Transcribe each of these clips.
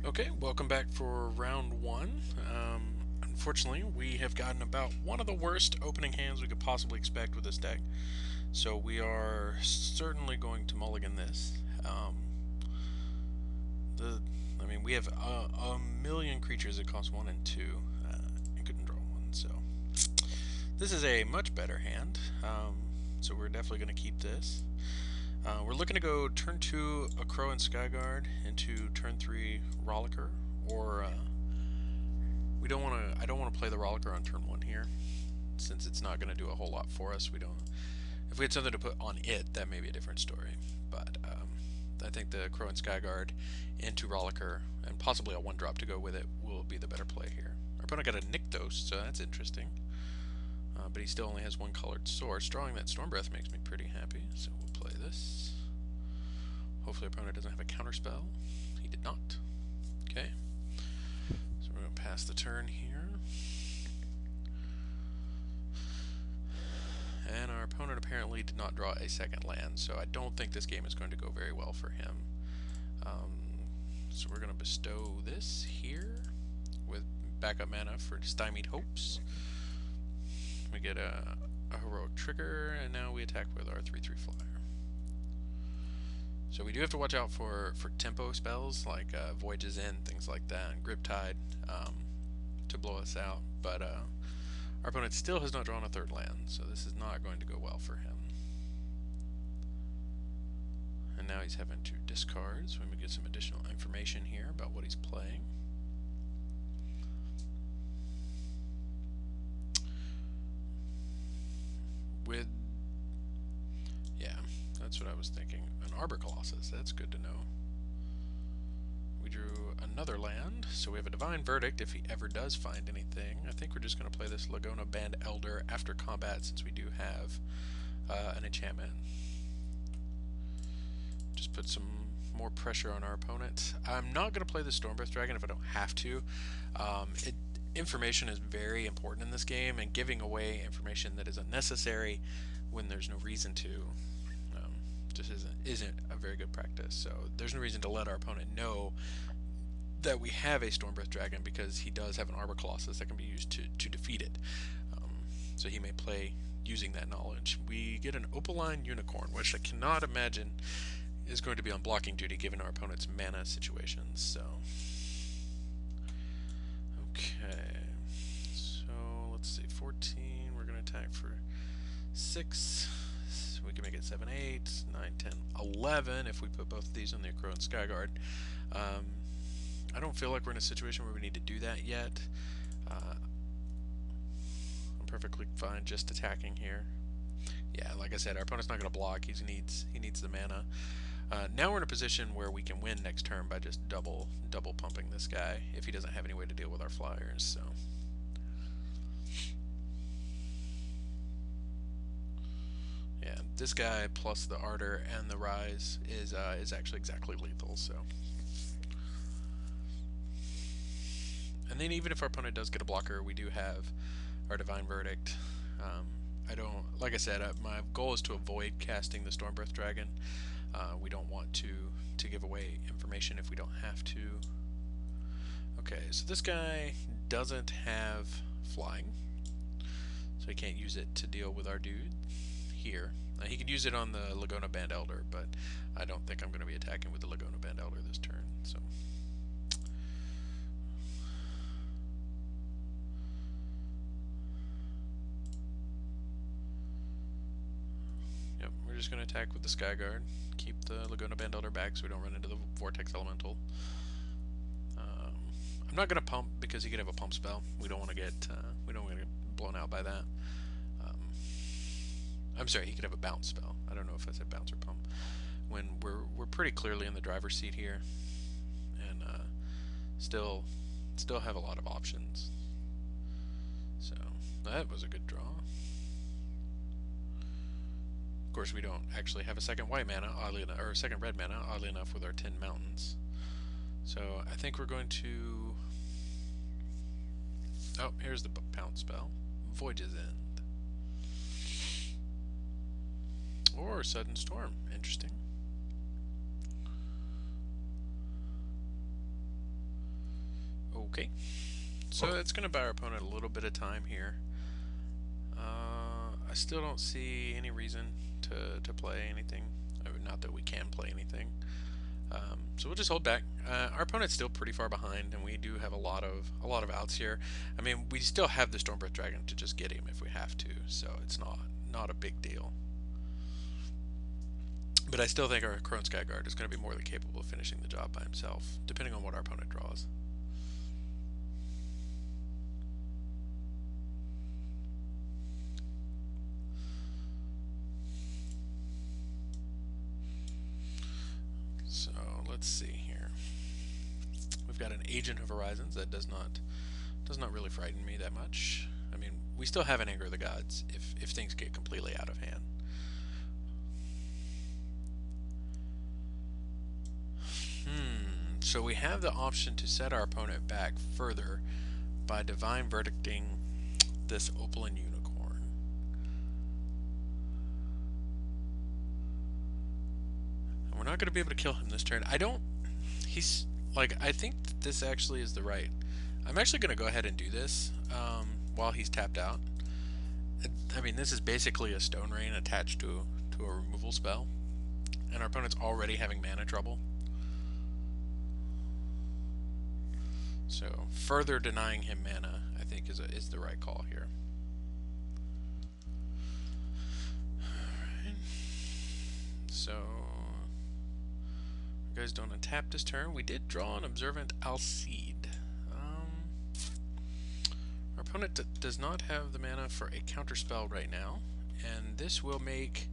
Okay, welcome back for round one. Unfortunately, we have gotten about one of the worst opening hands we could possibly expect with this deck. So we are certainly going to mulligan this. The, we have a million creatures that cost one and two, and couldn't draw one. So this is a much better hand. So we're definitely going to keep this. We're looking to go turn 2 a Crow and Skyguard into turn 3 Rollicker, or we don't want to. I don't want to play the Rollicker on turn 1 here, since it's not going to do a whole lot for us. We don't. If we had something to put on it, that may be a different story. But I think the Crow and Skyguard into Rollicker and possibly a 1-drop to go with it will be the better play here. Our opponent got a Nykthos, so that's interesting. But he still only has one colored source. Drawing that Stormbreath makes me pretty happy, so we'll play this. Hopefully our opponent doesn't have a counterspell. He did not. Okay. So we're going to pass the turn here. And our opponent apparently did not draw a second land, so I don't think this game is going to go very well for him. So we're going to bestow this here with backup mana for Stymied Hopes. We get a heroic trigger, and now we attack with our 3/3 flyer. So we do have to watch out for tempo spells like Voyages In, things like that, and Griptide to blow us out. But our opponent still has not drawn a third land, so this is not going to go well for him. And now he's having to discard, so we get some additional information here about what he's playing. Yeah, that's what I was thinking. An Arbor Colossus, that's good to know. We drew another land, so we have a Divine Verdict if he ever does find anything. I think we're just going to play this Laguna Band Elder after combat, since we do have an enchantment. Just put some more pressure on our opponent. I'm not going to play the Stormbreath Dragon if I don't have to. Information is very important in this game, and giving away information that is unnecessary when there's no reason to just isn't a very good practice. So there's no reason to let our opponent know that we have a Stormbreath Dragon, because he does have an Arbor Colossus that can be used to defeat it. So he may play using that knowledge. We get an Opaline Unicorn, which I cannot imagine is going to be on blocking duty given our opponent's mana situations. So okay, so let's see, 14, we're going to attack for 6, so we can make it 7, 8, 9, 10, 11 if we put both of these on the Crow and Skyguard. I don't feel like we're in a situation where we need to do that yet. I'm perfectly fine just attacking here. Yeah, like I said, our opponent's not going to block, he needs the mana. Now we're in a position where we can win next turn by just double pumping this guy if he doesn't have any way to deal with our flyers. So yeah, this guy plus the Ardor and the Rise is actually exactly lethal. So, and then even if our opponent does get a blocker, we do have our Divine Verdict. I don't, like I said, my goal is to avoid casting the Stormbreath Dragon. We don't want to give away information if we don't have to. Okay, so this guy doesn't have flying, so he can't use it to deal with our dude here. He could use it on the Laguna Band Elder, but I don't think I'm going to be attacking with the Laguna Band Elder this turn. So yep, we're just going to attack with the Skyguard. Keep the Laguna Band Elder back so we don't run into the Vortex Elemental. I'm not going to pump because he could have a pump spell. We don't want to get blown out by that. I'm sorry, he could have a bounce spell. I don't know if I said bounce or pump. When we're pretty clearly in the driver's seat here, and still have a lot of options. So that was a good draw. Of course, we don't actually have a second white mana, oddly enough, or a second red mana, oddly enough, with our 10 mountains. So I think we're going to. Oh, here's the bounce spell. Voyage's End. Or Sudden Storm. Interesting. Okay, so it's going to buy our opponent a little bit of time here. I still don't see any reason to play anything. I mean, not that we can play anything. So we'll just hold back. Our opponent's still pretty far behind, and we do have a lot of outs here. I mean, we still have the Stormbreath Dragon to just get him if we have to, so it's not a big deal. But I still think our Crone Skyguard is going to be more than capable of finishing the job by himself, depending on what our opponent draws. So let's see here. We've got an Agent of Horizons that does not really frighten me that much. I mean, we still have an Anger of the Gods if things get completely out of hand. So we have the option to set our opponent back further by Divine Verdicting this Opaline Unicorn. And we're not going to be able to kill him this turn. I think that this actually is the right. I'm actually going to go ahead and do this while he's tapped out. I mean, this is basically a Stone Rain attached to a removal spell, and our opponent's already having mana trouble. So further denying him mana, I think, is the right call here. Alright. So you guys don't untap this turn. We did draw an Observant Alcide. Our opponent does not have the mana for a counterspell right now, and this will make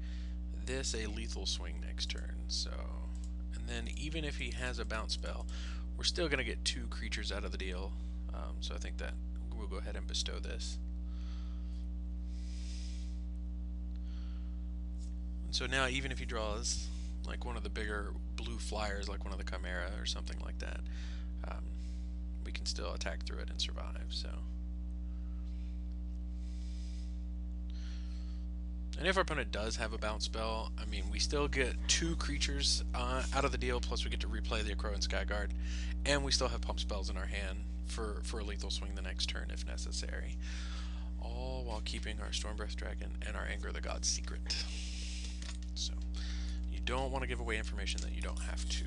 this a lethal swing next turn. So, and then even if he has a bounce spell, we're still going to get 2 creatures out of the deal, so I think that we'll go ahead and bestow this. And so now even if he draws like one of the bigger blue flyers, like one of the Chimera or something like that, we can still attack through it and survive. So, and if our opponent does have a bounce spell, I mean, we still get 2 creatures out of the deal, plus we get to replay the Crone Skyguard, and we still have pump spells in our hand for a lethal swing the next turn if necessary. All while keeping our Stormbreath Dragon and our Anger of the Gods secret. So, you don't want to give away information that you don't have to.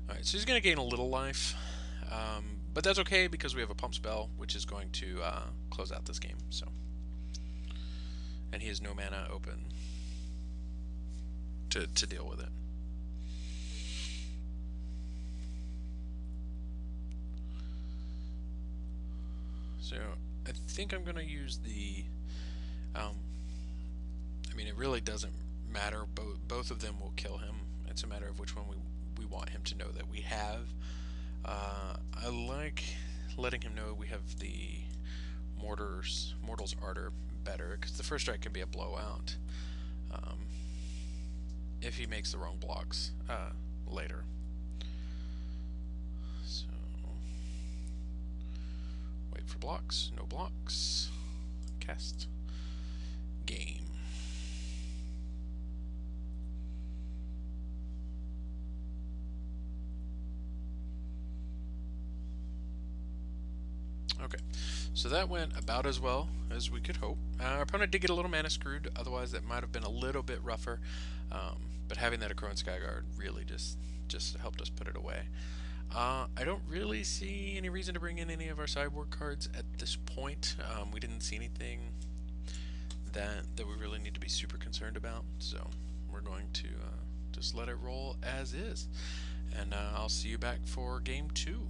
Alright, so he's going to gain a little life, but that's okay because we have a pump spell, which is going to close out this game. So. And he has no mana open to deal with it. So I think I'm going to use the I mean, it really doesn't matter. Both of them will kill him. It's a matter of which one we want him to know that we have. I like letting him know we have the Mortal's Ardor better, because the first strike can be a blowout if he makes the wrong blocks later. So wait for blocks, no blocks, cast, game. Okay, so that went about as well as we could hope. Our opponent did get a little mana screwed, otherwise that might have been a little bit rougher, but having that Crone Skyguard really just helped us put it away. I don't really see any reason to bring in any of our sideboard cards at this point. We didn't see anything that we really need to be super concerned about, so we're going to just let it roll as is. And I'll see you back for game 2.